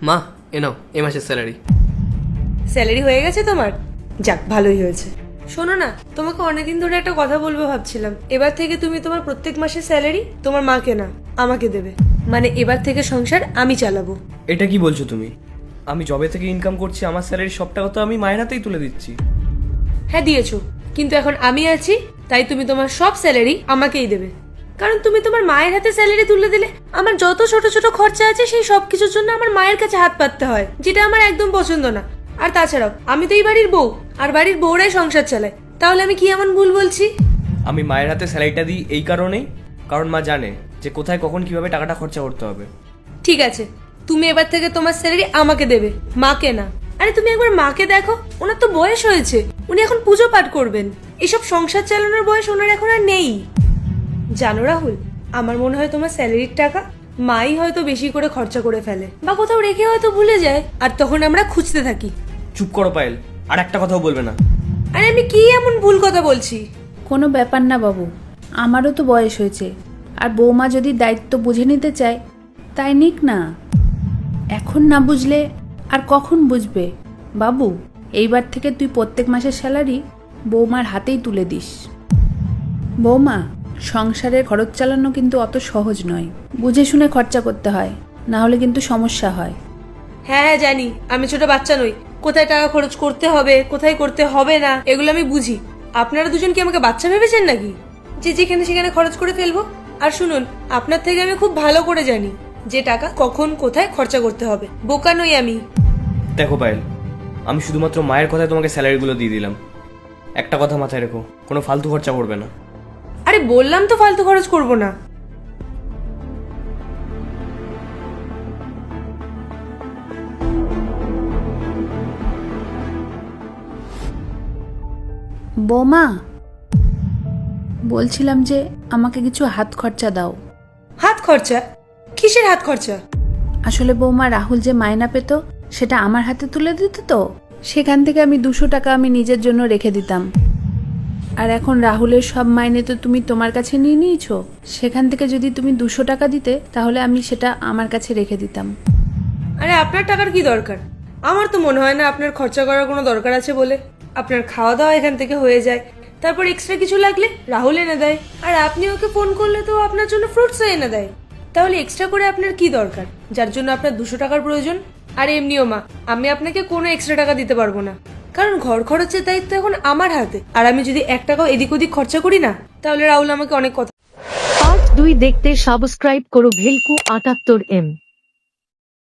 মা এ নাও এ মাসের salary. Salary হয়ে গেছে তোমার? যাক, ভালোই হয়েছে। শোনো না, তোমাকে অনেকদিন ধরে একটা কথা বলবো ভাবছিলাম। এবার থেকে তুমি তোমার প্রত্যেক মাসের স্যালারি তোমার মাকে না আমাকে দেবে। মানে এবার থেকে সংসার আমি চালাবো। এটা কি বলছো তুমি? আমি জবে থেকে ইনকাম করছি, আমার স্যালারি সব টাকা তো আমি মায়ের হাতেই তুলে দিচ্ছি। হ্যাঁ দিয়েছো, কিন্তু এখন আমি আছি, তাই তুমি তোমার সব স্যালারি আমাকেই দেবে। কারণ তুমি তোমার মায়ের হাতে স্যালারি তুলে দিলে আমার যত ছোট ছোট খরচা আছে সেই সব কিছুর জন্য আমার মায়ের কাছে হাত পাততে হয়, যেটা আমার একদম পছন্দ না। আর তাছাড়াও আমি তো এই বাড়ির বউ, আর বাড়ির বউরাই সংসার চালায়। তাহলে আমি কি এমন ভুল বলছি? আমি মায়ের হাতে স্যালারিটা দিই এই কারণেই, কারণ মা জানে যে কোথায় কখন কিভাবে টাকাটা খরচা করতে হবে। ঠিক আছে, তুমি এবার থেকে তোমার স্যালারি আমাকে দেবে, মাকে না। আরে তুমি একবার মাকে দেখো, ওনার তো বয়স হয়েছে, উনি এখন পুজো পাঠ করবেন। এসব সংসার চালানোর বয়স ওনার এখন আর নেই। জানো রাহুল, আমার মনে হয় তোমার স্যালারির টাকা মাই হয়তো বেশি করে খরচা করে ফেলে, বা কোথাও রেখে হয়তো ভুলে যায়, আর তখন আমরা খুঁজতে থাকি। চুপ করো পায়েল, আর একটা কথাও বলবে না। আরে আমি কি এমন ভুল কথা বলছি? কোনো ব্যাপার না বাবু, আমারও তো বয়স হয়েছে, আর বৌমা যদি দায়িত্ব বুঝে নিতে চায় তাই নিক না। এখন না বুঝলে আর কখন বুঝবে? বাবু, এইবার থেকে তুই প্রত্যেক মাসের স্যালারি বৌমার হাতেই তুলে দিস। বৌমা, সংসারের খরচ চালানো কিন্তু অত সহজ নয়, বুঝে শুনে খরচা করতে হয়, না হলে কিন্তু সমস্যা হয়। হ্যাঁ হ্যাঁ জানি, আমি ছোট বাচ্চা নই। কোথায় টাকা খরচ করতে হবে, কোথায় করতে হবে না, এগুলো আমি বুঝি। আপনারা দুজন কি আমাকে বাচ্চা ভেবেছেন নাকি, যে যেখানে সেখানে খরচ করে ফেলবো? আর শুনুন, আপনার থেকে আমি খুব ভালো করে জানি যে টাকা কখন কোথায় খরচা করতে হবে। বোকা নই আমি। দেখো পায়েল, আমি শুধুমাত্র মায়ের কথায় তোমাকে স্যালারিগুলো দিয়ে দিলাম। একটা কথা মাথায় রেখো, কোনো ফালতু খরচা করবে না। আরে বললাম তো ফালতু খরচ করব না। বৌমা, বলছিলাম যে আমাকে কিছু হাত খরচা দাও। হাত খরচা? কিসের হাত খরচা? আসলে বৌমা, রাহুল যে মায়না পেত সেটা আমার হাতে তুলে দিত, তো সেখান থেকে আমি 200 টাকা আমি নিজের জন্য রেখে দিতাম। আর এখন রাহুলের সব মাইনে তো তুমি তোমার কাছে নিয়ে নিয়েছো, সেখান থেকে যদি তুমি 200 টাকা দিতে তাহলে আমি সেটা আমার কাছে রেখে দিতাম। আরে আপনার টাকার কি দরকার? আমার তো মনে হয় না আপনার খরচা করার কোনো দরকার আছে বলে। আপনার খাওয়া দাওয়া এখান থেকে হয়ে যায়, তারপর এক্সট্রা কিছু লাগলে রাহুল এনে দেয়, আর আপনি ওকে ফোন করলে তো আপনার জন্য ফ্রুটসও এনে দেয়। তাহলে এক্সট্রা করে আপনার কি দরকার যার জন্য আপনার 200 টাকার প্রয়োজন? আর এমনিও মা, আমি আপনাকে কোনো এক্সট্রা টাকা দিতে পারবো না, কারণ ঘর খরচের দায়িত্ব এখন আমার হাতে। আর আমি যদি 1 টাকাও এদিক ওদিক খরচা করি না, তাহলে রাহুল আমাকে অনেক কথা। পার্ট 2 দেখতে সাবস্ক্রাইব করো ভেলকু 78M।